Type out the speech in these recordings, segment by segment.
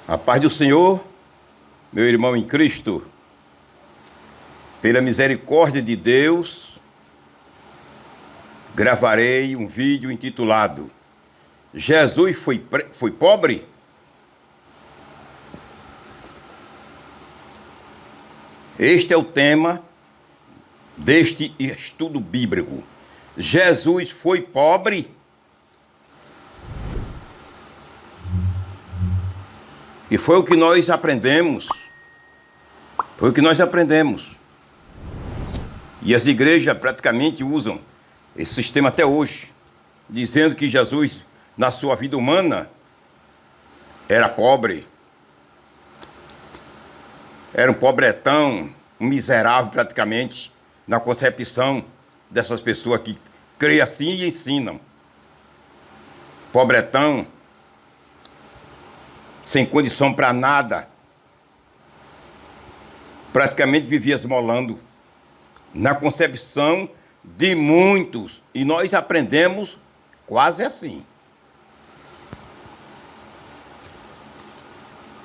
A paz do Senhor, meu irmão em Cristo, pela misericórdia de Deus, gravarei um vídeo intitulado Jesus foi pobre? Este é o tema deste estudo bíblico. Jesus foi pobre? E foi o que nós aprendemos. Foi o que nós aprendemos. E as igrejas praticamente usam esse sistema até hoje, dizendo que Jesus, na sua vida humana, era pobre. Era um pobretão, um miserável praticamente, na concepção dessas pessoas que creem assim e ensinam. Pobretão, sem condição para nada, praticamente vivia esmolando, na concepção de muitos, e nós aprendemos quase assim.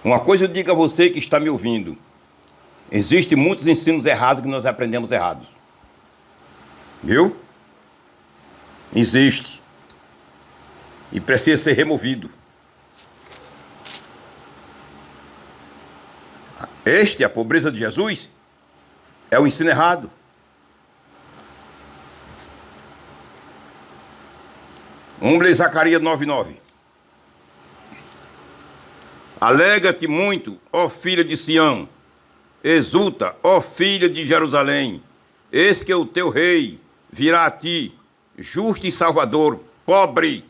Uma coisa eu digo a você que está me ouvindo: existem muitos ensinos errados que nós aprendemos errados. Viu? Existe. E precisa ser removido. A pobreza de Jesus, é o ensino errado. Vamos ler Zacarias 9:9. Alega-te muito, ó filha de Sião, exulta, ó filha de Jerusalém, eis que o teu rei virá a ti, justo e salvador, pobre,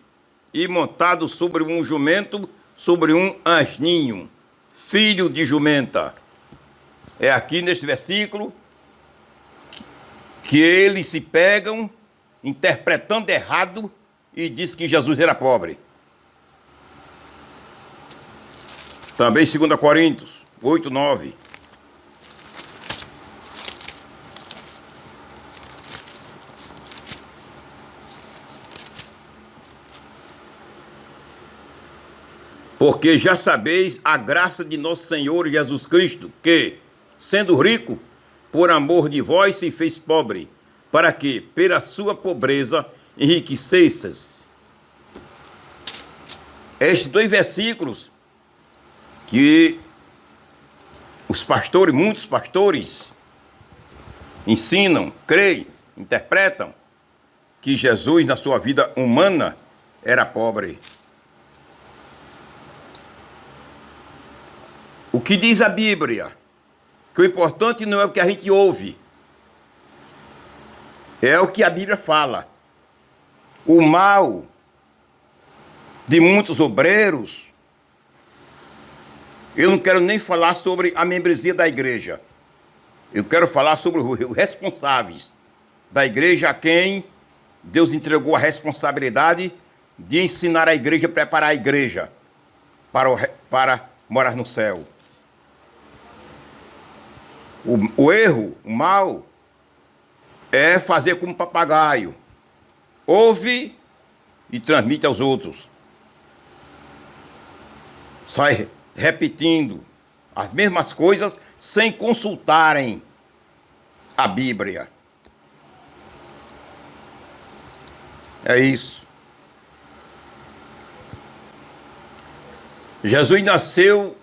e montado sobre um jumento, sobre um asninho, filho de jumenta. É aqui neste versículo que eles se pegam interpretando errado e diz que Jesus era pobre. Também 2 Coríntios 8:9. Porque já sabeis a graça de nosso Senhor Jesus Cristo, que, sendo rico, por amor de vós se fez pobre, para que, pela sua pobreza, enriquecesseis. Estes dois versículos que os pastores, muitos pastores, ensinam, creem, interpretam que Jesus, na sua vida humana, era pobre. O que diz a Bíblia? Que o importante não é o que a gente ouve, é o que a Bíblia fala. O mal de muitos obreiros, eu não quero nem falar sobre a membresia da igreja. Eu quero falar sobre os responsáveis da igreja, a quem Deus entregou a responsabilidade de ensinar a igreja, preparar a igreja para morar no céu. O erro, o mal, é fazer como papagaio. Ouve e transmite aos outros. Sai repetindo as mesmas coisas sem consultarem a Bíblia. É isso. Jesus nasceu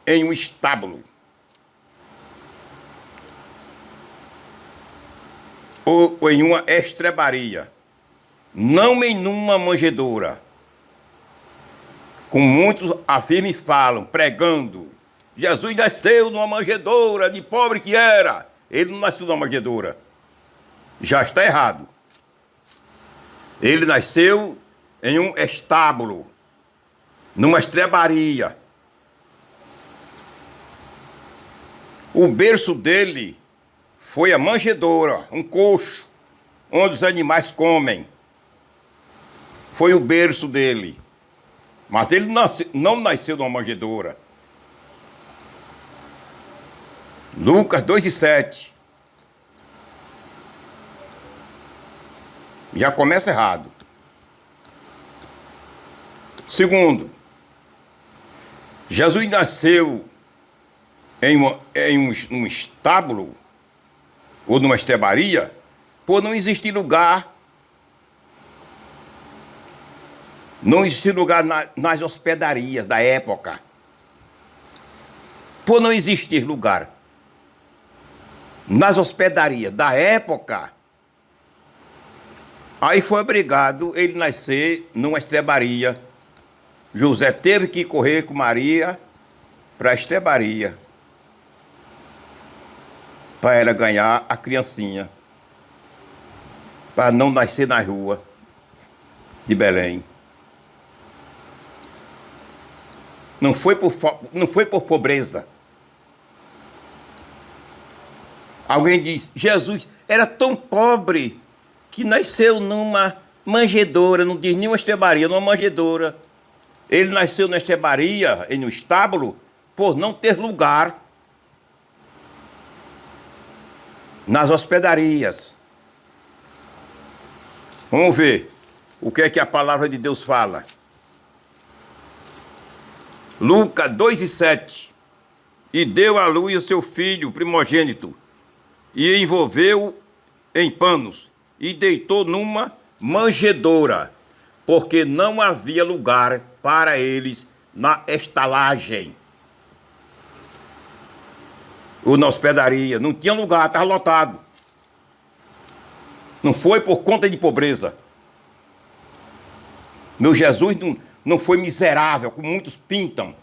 em um estábulo. Ou em uma estrebaria, não em uma manjedoura, como muitos afirmam e falam, pregando. Jesus nasceu numa manjedoura, de pobre que era. Ele não nasceu numa manjedoura. Já está errado. Ele nasceu em um estábulo, numa estrebaria. O berço dele foi a manjedoura, um coxo, onde os animais comem. Foi o berço dele. Mas ele não nasceu numa manjedoura. Lucas 2:7. Já começa errado. Segundo, Jesus nasceu em um estábulo ou numa estrebaria por não existir lugar. Não existia lugar nas hospedarias da época. Por não existir lugar nas hospedarias da época, aí foi obrigado ele nascer numa estrebaria. José teve que correr com Maria para a estrebaria, para ela ganhar a criancinha, para não nascer na rua de Belém. Não foi por pobreza. Alguém diz, Jesus era tão pobre que nasceu numa manjedoura, não diz nenhuma estrebaria, numa manjedoura. Ele nasceu na estrebaria, no estábulo, por não ter lugar nas hospedarias. Vamos ver o que é que a palavra de Deus fala. Lucas 2:7. E deu à luz o seu filho primogênito, e envolveu em panos, e deitou numa manjedoura, porque não havia lugar para eles na estalagem. Ou na hospedaria, não tinha lugar, estava lotado. Não foi por conta de pobreza. Meu Jesus não foi miserável, como muitos pintam.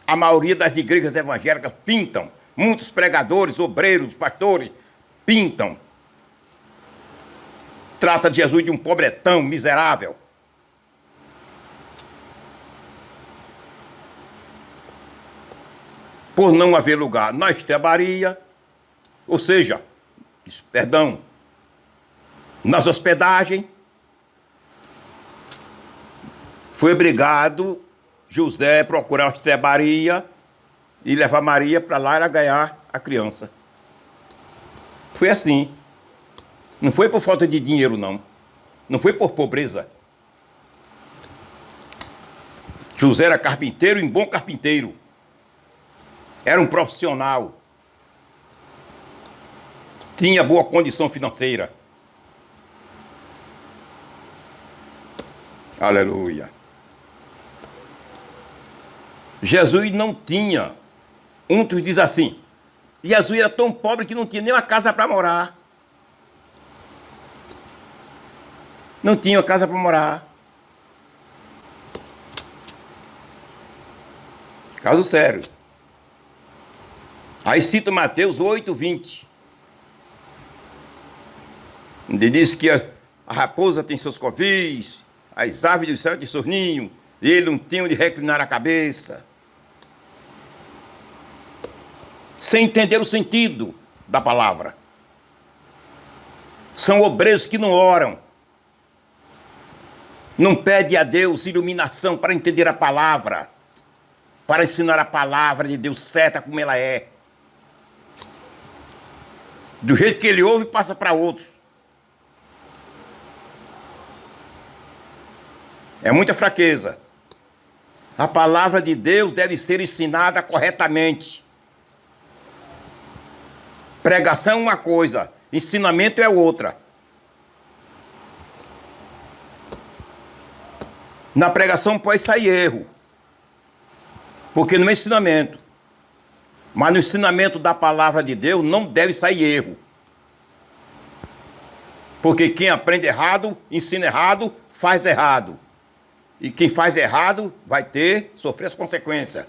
A maioria das igrejas evangélicas pintam. Muitos pregadores, obreiros, pastores pintam. Trata de Jesus de um pobretão miserável. Por não haver lugar na estrebaria, ou seja, nas hospedagens, foi obrigado José a procurar uma estrebaria e levar Maria para lá e ganhar a criança. Foi assim. Não foi por falta de dinheiro, não. Não foi por pobreza. José era carpinteiro e um bom carpinteiro. Era um profissional. Tinha boa condição financeira. Aleluia. Jesus não tinha. Outros dizem assim, Jesus era tão pobre que não tinha nem uma casa para morar. Não tinha uma casa para morar. Caso sério. Aí cita Mateus 8:20. Ele diz que a raposa tem seus covis, as aves do céu têm seus ninhos, e ele não tem onde reclinar a cabeça. Sem entender o sentido da palavra. São obreiros que não oram. Não pedem a Deus iluminação para entender a palavra, para ensinar a palavra de Deus certa como ela é. Do jeito que ele ouve, passa para outros. É muita fraqueza. A palavra de Deus deve ser ensinada corretamente. Pregação é uma coisa, ensinamento é outra. Na pregação pode sair erro, porque não é ensinamento. Mas no ensinamento da palavra de Deus não deve sair erro. Porque quem aprende errado, ensina errado, faz errado. E quem faz errado vai sofrer as consequências.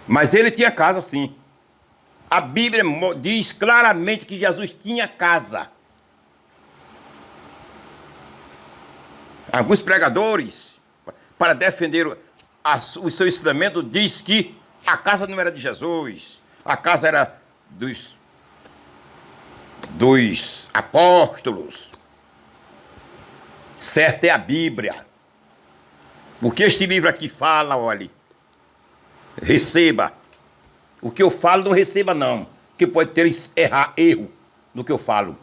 Mas ele tinha casa, sim. A Bíblia diz claramente que Jesus tinha casa. Alguns pregadores, para defender o seu ensinamento, diz que a casa não era de Jesus, a casa era dos apóstolos. Certo é a Bíblia. O que este livro aqui fala, olhe, receba. O que eu falo não receba não, que pode ter erro no que eu falo.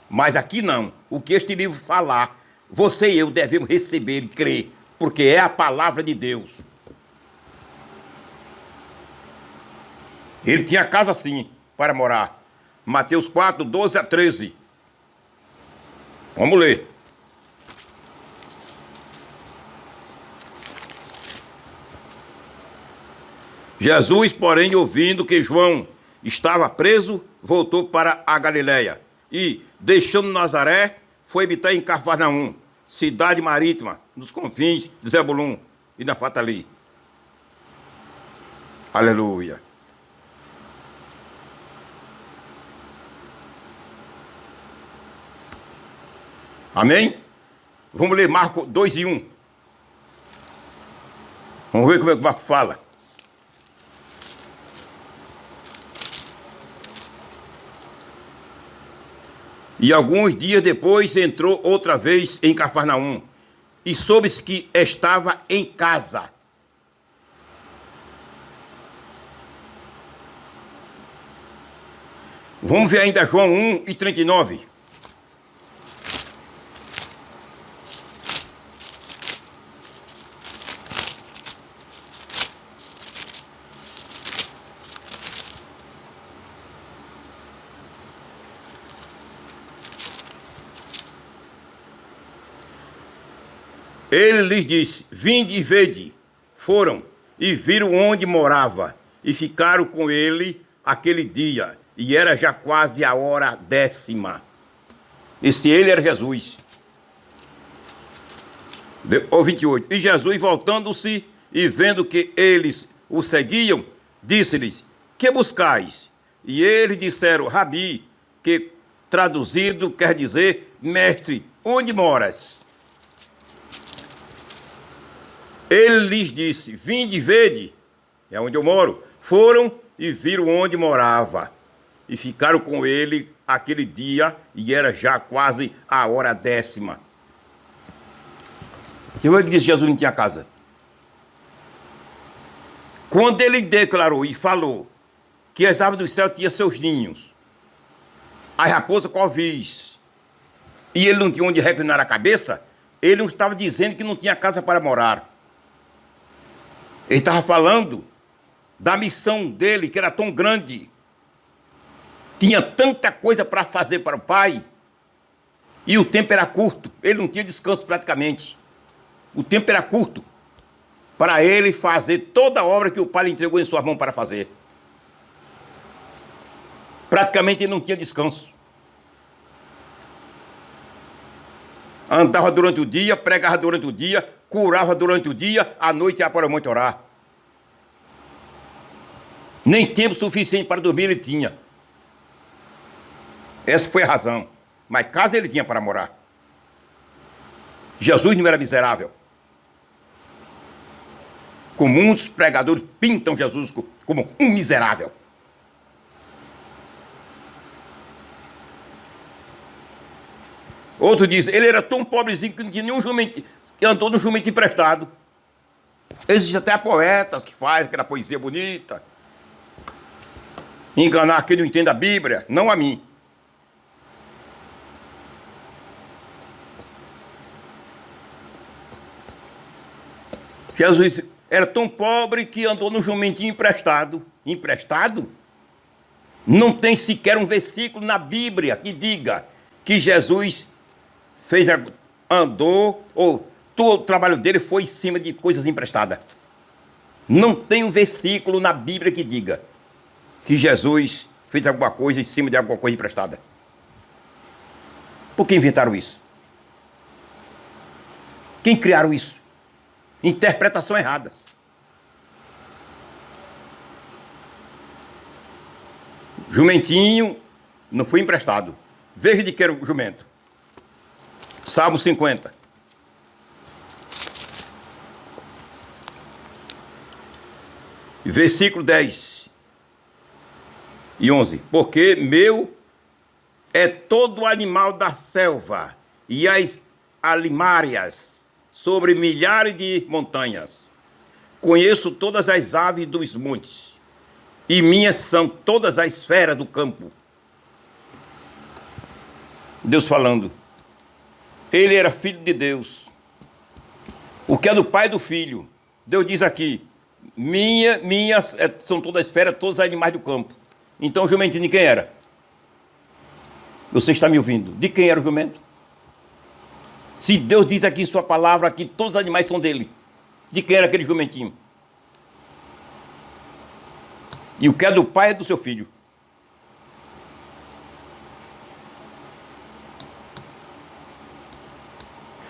Mas aqui não. O que este livro falar, você e eu devemos receber e crer, porque é a palavra de Deus. Ele tinha casa sim, para morar. Mateus 4, 12 a 13. Vamos ler. Jesus, porém, ouvindo que João estava preso, voltou para a Galileia e, deixando Nazaré, foi habitar em Cafarnaum, cidade marítima, nos confins de Zebulum e Naftali. Aleluia. Amém? Vamos ler Marcos 2 e 1. Vamos ver como é que o Marcos fala. E alguns dias depois entrou outra vez em Cafarnaum e soube-se que estava em casa. Vamos ver ainda João 1 e 39. Ele lhes disse: vinde e vede. Foram e viram onde morava e ficaram com ele aquele dia. E era já quase a hora 10ª. Esse ele era Jesus. O 28. E Jesus, voltando-se e vendo que eles o seguiam, disse-lhes: que buscais? E eles disseram: Rabi, que traduzido quer dizer mestre, onde moras? Ele lhes disse: vinde e vede, é onde eu moro. Foram e viram onde morava e ficaram com ele aquele dia, e era já quase a hora 10ª. Que foi que disse Jesus não tinha casa? Quando ele declarou e falou que as aves do céu tinham seus ninhos, a raposa covis, e ele não tinha onde reclinar a cabeça, ele não estava dizendo que não tinha casa para morar. Ele estava falando da missão dele, que era tão grande. Tinha tanta coisa para fazer para o Pai. E o tempo era curto. Ele não tinha descanso praticamente. O tempo era curto para ele fazer toda a obra que o Pai lhe entregou em suas mãos para fazer. Praticamente ele não tinha descanso. Andava durante o dia, pregava durante o dia, curava durante o dia, à noite ia para o monte orar. Nem tempo suficiente para dormir ele tinha. Essa foi a razão. Mas casa ele tinha para morar. Jesus não era miserável. Como muitos pregadores pintam Jesus como um miserável. Outro diz: ele era tão pobrezinho que não tinha nenhum jumento, que andou no jumento emprestado. Existem até poetas que fazem aquela poesia bonita. Enganar quem não entende a Bíblia, não a mim. Jesus era tão pobre que andou no jumentinho emprestado. Emprestado? Não tem sequer um versículo na Bíblia que diga que Jesus andou, ou todo o trabalho dele foi em cima de coisas emprestadas. Não tem um versículo na Bíblia que diga que Jesus fez alguma coisa em cima de alguma coisa emprestada. Por que inventaram isso? Quem criaram isso? Interpretações erradas. Jumentinho não foi emprestado. Veja de que era o jumento. Salmo 50. Versículo 10 e 11. Porque meu é todo animal da selva e as alimárias sobre milhares de montanhas. Conheço todas as aves dos montes, e minhas são todas as feras do campo. Deus falando. Ele era filho de Deus. O que é do pai e do filho. Deus diz aqui, são todas as feras, todos os animais do campo. Então o jumentinho de quem era? Você está me ouvindo? De quem era o jumento? Se Deus diz aqui em sua palavra que todos os animais são dele, de quem era aquele jumentinho? E o que é do pai é do seu filho.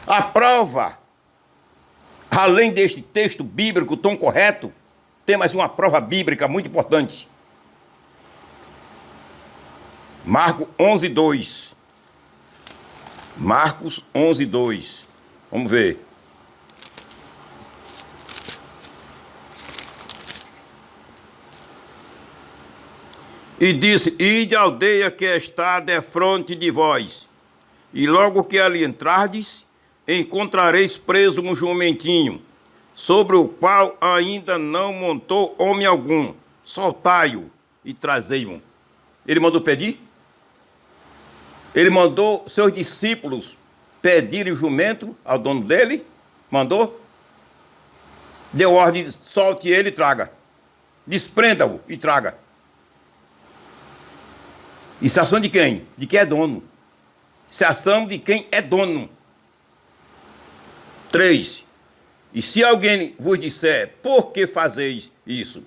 A prova, além deste texto bíblico tão correto, tem mais uma prova bíblica muito importante. Marcos 11:2. Marcos 11:2. Vamos ver. E disse, ide à aldeia que está defronte de vós, e logo que ali entrardes, encontrareis preso um jumentinho, sobre o qual ainda não montou homem algum. Soltai-o e trazei-o. Ele mandou pedir? Ele mandou seus discípulos pedirem o jumento ao dono dele? Mandou? Deu ordem, solte ele e traga. Desprenda-o e traga. Isso é ação de quem? De quem é dono. Isso é ação de quem é dono. 3. E se alguém vos disser, por que fazeis isso?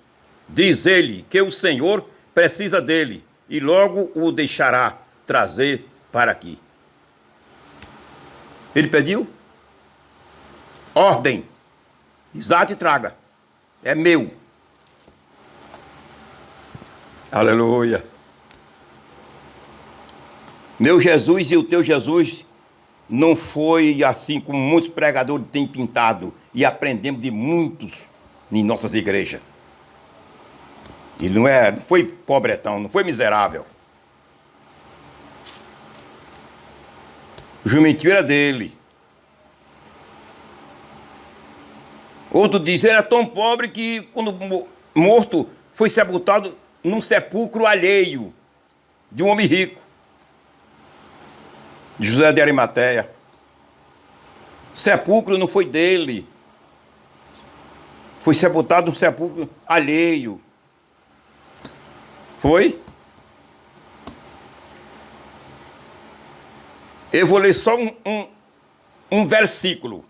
Diz ele que o Senhor precisa dele e logo o deixará trazer para aqui. Ele pediu? Ordem. Desate e traga. É meu. Aleluia. Meu Jesus e o teu Jesus não foi assim como muitos pregadores têm pintado e aprendemos de muitos em nossas igrejas. Ele não foi pobretão, não foi miserável. O jumentinho era dele. Outro diz, ele era tão pobre que quando morto foi sepultado num sepulcro alheio de um homem rico. José de Arimateia. O sepulcro não foi dele. Foi sepultado num sepulcro alheio. Foi? Eu vou ler só um versículo.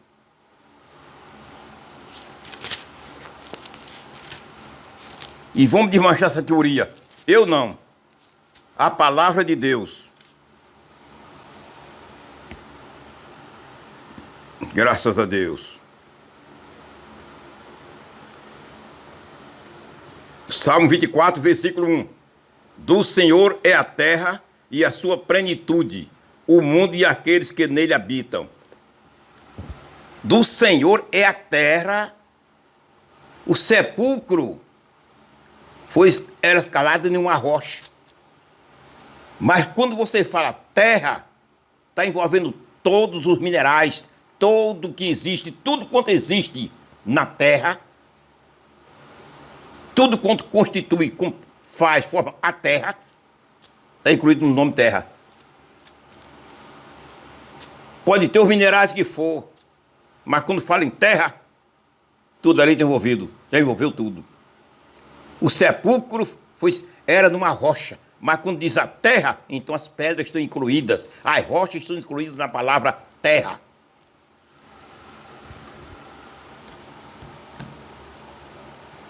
E vamos desmanchar essa teoria. Eu não. A palavra de Deus. Graças a Deus. Salmo 24, versículo 1. Do Senhor é a terra e a sua plenitude, o mundo e aqueles que nele habitam. Do Senhor é a terra, o sepulcro era escalado em uma rocha. Mas quando você fala terra, está envolvendo todos os minerais, tudo que existe, tudo quanto existe na terra, tudo quanto constitui, forma a terra, está incluído no nome terra. Pode ter os minerais que for, mas quando fala em terra, tudo ali está envolvido, já envolveu tudo. O sepulcro era numa rocha, mas quando diz a terra, então as pedras estão incluídas, as rochas estão incluídas na palavra terra.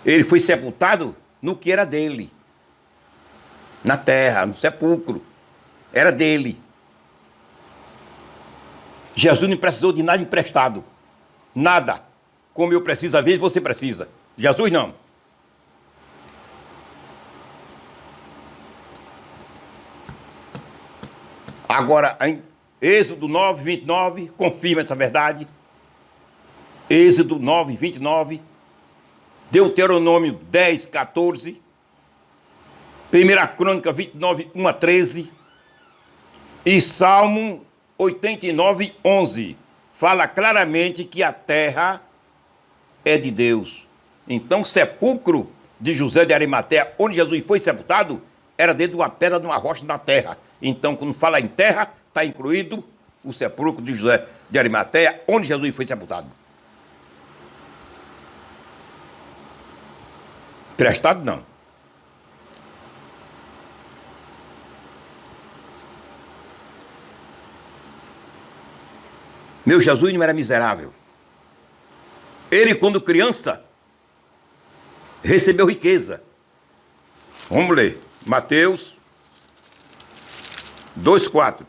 Ele foi sepultado no que era dele. Na terra, no sepulcro. Era dele. Jesus não precisou de nada emprestado. Nada. Como eu preciso, às vezes você precisa. Jesus não. Agora, em Êxodo 9, 29, confirma essa verdade. Êxodo 9, 29. Deuteronômio 10, 14, 1 Crônica 29, 1 a 13 e Salmo 89, 11. Fala claramente que a terra é de Deus. Então o sepulcro de José de Arimateia, onde Jesus foi sepultado, era dentro de uma pedra, de uma rocha na terra. Então quando fala em terra, está incluído o sepulcro de José de Arimateia, onde Jesus foi sepultado. Prestado não. Meu Jesus não era miserável. Ele, quando criança, recebeu riqueza. Vamos ler. Mateus 2:4.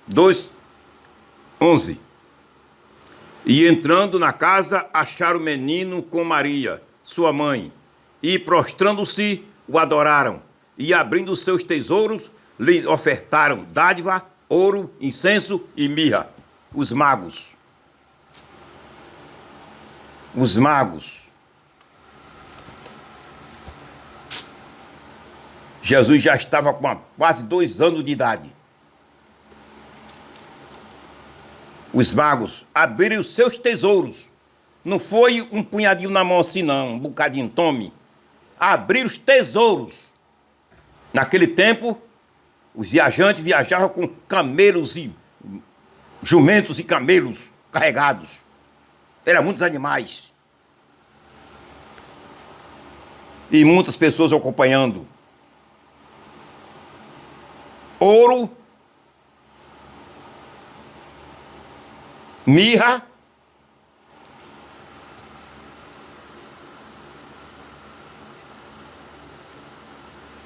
2:11. E entrando na casa, acharam o menino com Maria, sua mãe, e prostrando-se, o adoraram. E abrindo os seus tesouros, lhe ofertaram dádiva, ouro, incenso e mirra. Os magos. Os magos. Jesus já estava com quase 2 anos de idade. Os magos abriram os seus tesouros. Não foi um punhadinho na mão assim não, um bocadinho, tome. Abriram os tesouros. Naquele tempo, os viajantes viajavam com camelos e jumentos e camelos carregados. Eram muitos animais. E muitas pessoas acompanhando. Ouro, mirra,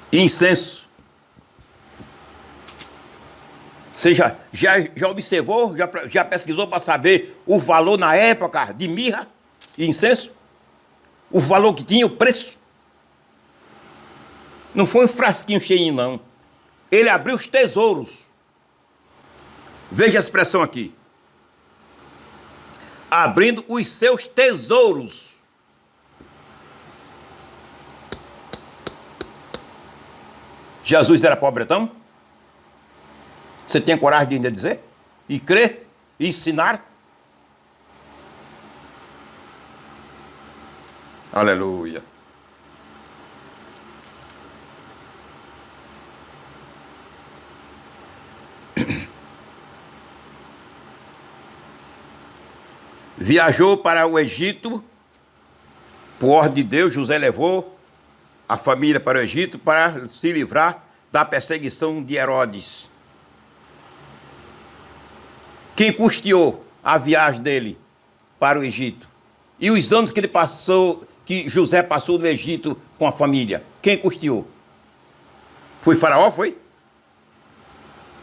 e incenso. Você já observou, já pesquisou para saber o valor na época de mirra e incenso? O valor que tinha, o preço? Não foi um frasquinho cheio, não. Ele abriu os tesouros. Veja a expressão aqui. Abrindo os seus tesouros. Jesus era pobretão? Você tem coragem de ainda dizer? E crer? E ensinar? Aleluia. Viajou para o Egito, por ordem de Deus. José levou a família para o Egito para se livrar da perseguição de Herodes. Quem custeou a viagem dele para o Egito? E os anos que ele passou, que José passou no Egito com a família? Quem custeou? Foi Faraó, foi?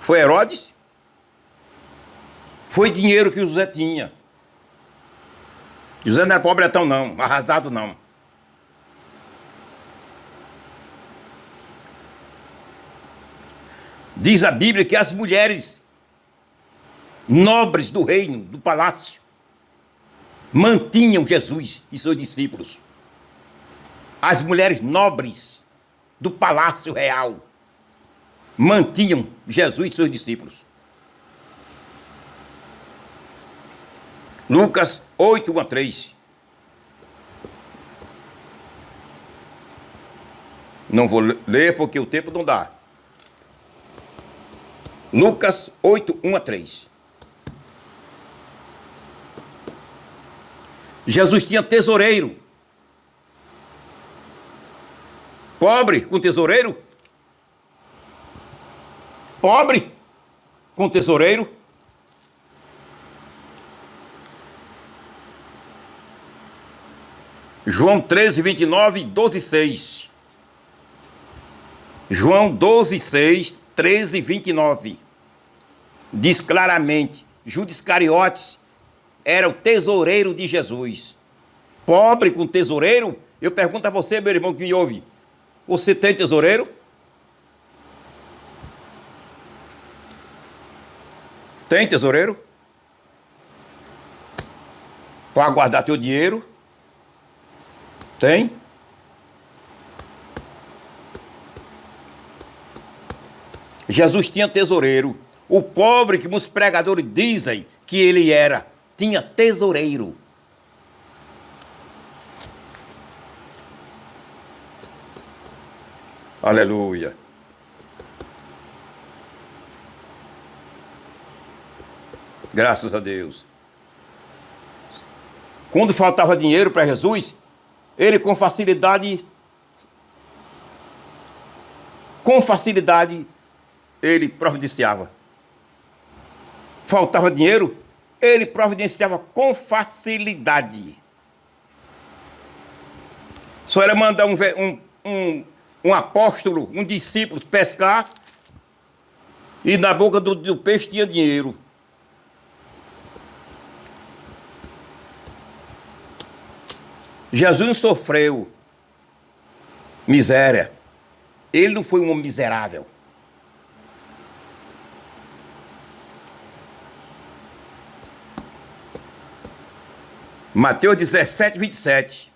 Foi Herodes? Foi dinheiro que José tinha. José não era pobretão não, arrasado não. Diz a Bíblia que as mulheres nobres do reino, do palácio, mantinham Jesus e seus discípulos. As mulheres nobres do palácio real mantinham Jesus e seus discípulos. Lucas 8:1-3. Não vou ler porque o tempo não dá. Lucas 8:1-3. Jesus tinha tesoureiro. Pobre com tesoureiro? Pobre com tesoureiro? João 13:29, 12:6. João 12:6, 13:29. Diz claramente, Judas Iscariotes era o tesoureiro de Jesus. Pobre com tesoureiro? Eu pergunto a você, meu irmão que me ouve, você tem tesoureiro? Tem tesoureiro? Para guardar teu dinheiro? Tem? Jesus tinha tesoureiro. O pobre que muitos pregadores dizem que ele era, tinha tesoureiro. Aleluia. Graças a Deus. Quando faltava dinheiro para Jesus, ele com facilidade, ele providenciava. Faltava dinheiro, ele providenciava com facilidade. Só era mandar um apóstolo, um discípulo pescar, e na boca do peixe tinha dinheiro. Jesus não sofreu miséria. Ele não foi um homem miserável. Mateus 17, 27.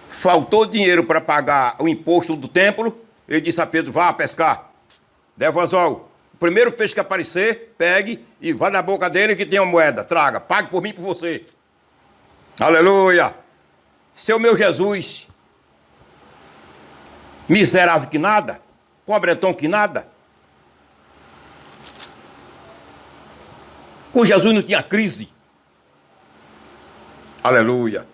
Faltou dinheiro para pagar o imposto do templo. Ele disse a Pedro, vá pescar. Leva o anzol. O primeiro peixe que aparecer, pegue e vá na boca dele que tem uma moeda. Traga, pague por mim e por você. Aleluia. Seu meu Jesus, miserável que nada, pobretão que nada. Com Jesus não tinha crise. Aleluia.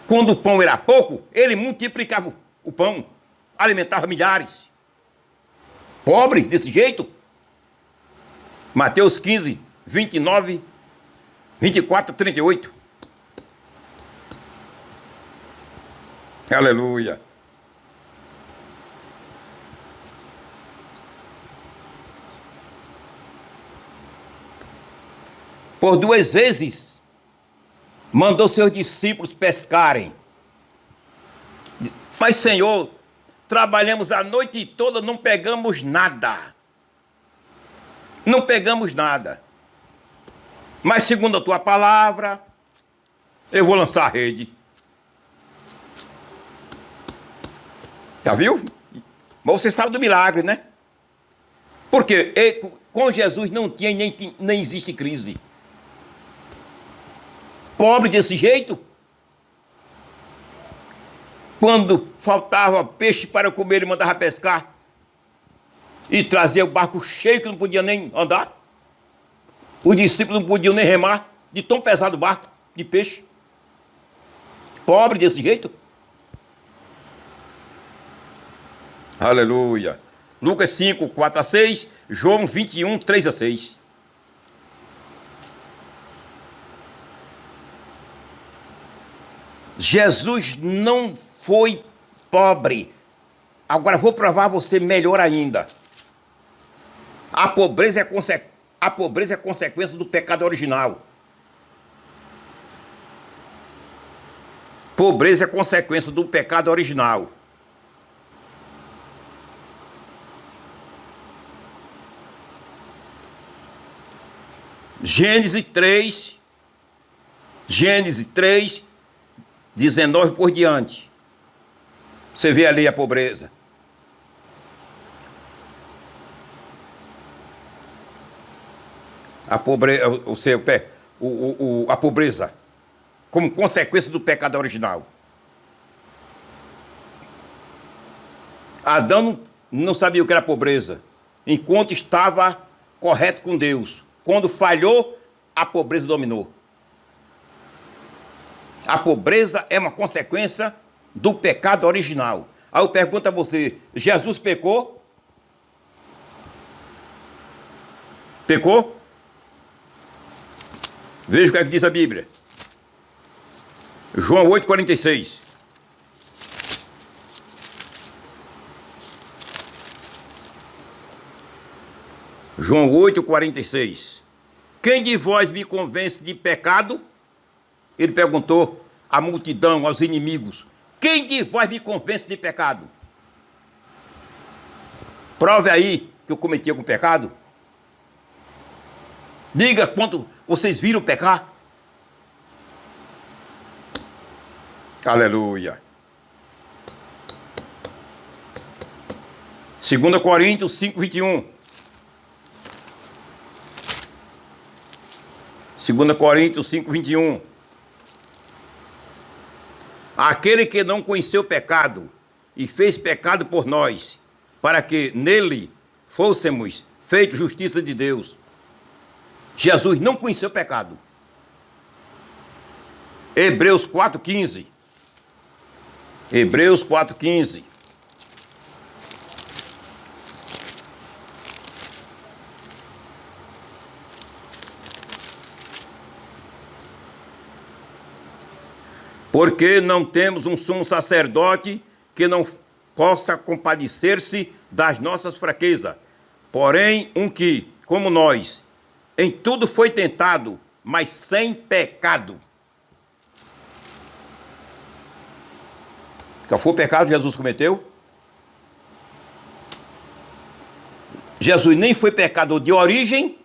Quando o pão era pouco, ele multiplicava o pão, alimentava milhares. Pobre desse jeito. Mateus 15, 29, 24, 38. Aleluia. Por 2 vezes, mandou seus discípulos pescarem. Mas, Senhor, trabalhamos a noite toda, não pegamos nada. Não pegamos nada. Mas, segundo a tua palavra, eu vou lançar a rede. Já viu? Mas você sabe do milagre, né? Porque com Jesus não tinha nem existe crise. Pobre desse jeito, quando faltava peixe para comer, ele mandava pescar e trazia o barco cheio que não podia nem andar. Os discípulos não podiam nem remar de tão pesado o barco de peixe. Pobre desse jeito. Aleluia. Lucas 5, 4 a 6, João 21, 3 a 6. Jesus não foi pobre. Agora vou provar a você melhor ainda. A pobreza é consequência do pecado original. Pobreza é consequência do pecado original. Gênesis 3, 19 por diante. Você vê ali a pobreza. A pobreza como consequência do pecado original. Adão não sabia o que era pobreza, enquanto estava correto com Deus. Quando falhou, a pobreza dominou. A pobreza é uma consequência do pecado original. Aí eu pergunto a você, Jesus pecou? Pecou? Veja o que é que diz a Bíblia. João 8, 46. João 8, 46. Quem de vós me convence de pecado? Ele perguntou à multidão, aos inimigos. Quem de vós me convence de pecado? Prove aí que eu cometi algum pecado. Diga quanto vocês viram pecar. Aleluia. 2 Coríntios 5, 21. 2 Coríntios 5, 21. Aquele que não conheceu o pecado, e fez pecado por nós, para que nele fôssemos feitos justiça de Deus. Jesus não conheceu pecado. Hebreus 4,15. Hebreus 4,15. Porque não temos um sumo sacerdote que não possa compadecer-se das nossas fraquezas, porém um que, como nós, em tudo foi tentado, mas sem pecado. Qual foi o pecado que Jesus cometeu? Jesus nem foi pecador de origem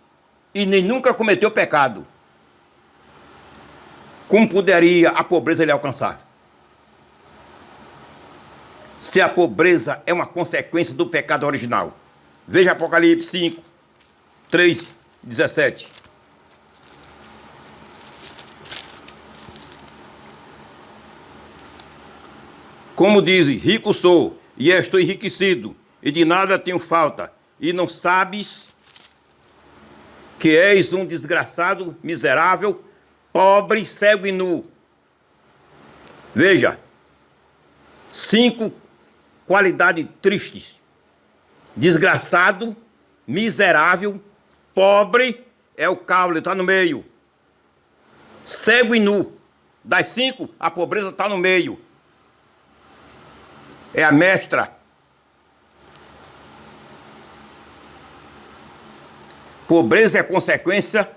e nem nunca cometeu pecado. Como poderia a pobreza lhe alcançar? Se a pobreza é uma consequência do pecado original. Veja Apocalipse 5, 3, 17. Como diz, rico sou, e estou enriquecido, e de nada tenho falta, e não sabes que és um desgraçado, miserável, pobre, cego e nu. Veja, 5 qualidades tristes. Desgraçado, miserável, pobre, é o caule, está no meio. Cego e nu. Das 5, a pobreza está no meio. É a mestra. Pobreza é consequência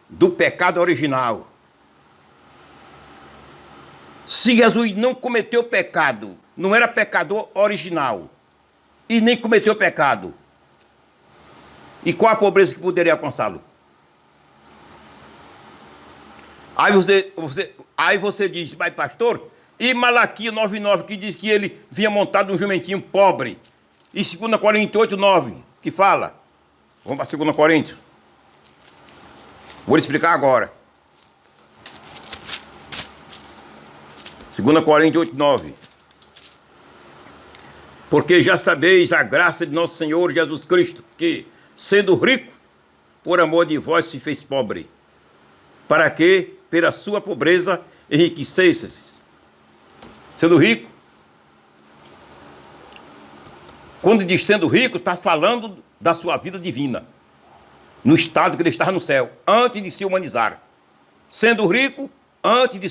do pecado original. Se Jesus não cometeu pecado, não era pecador original, e nem cometeu pecado, e qual a pobreza que poderia alcançá-lo? Aí você diz, mas pastor, e Malaquias 9,9, que diz que ele vinha montado um jumentinho pobre, e 2 Coríntios 8,9, que fala, vamos para 2 Coríntios, vou lhe explicar agora. 2 Coríntios 8,9. Porque já sabeis a graça de nosso Senhor Jesus Cristo, que, sendo rico, por amor de vós se fez pobre, para que, pela sua pobreza, enriquecesseis. Sendo rico. Quando diz sendo rico, está falando da sua vida divina, no estado que ele estava no céu, antes de se humanizar. Sendo rico, antes de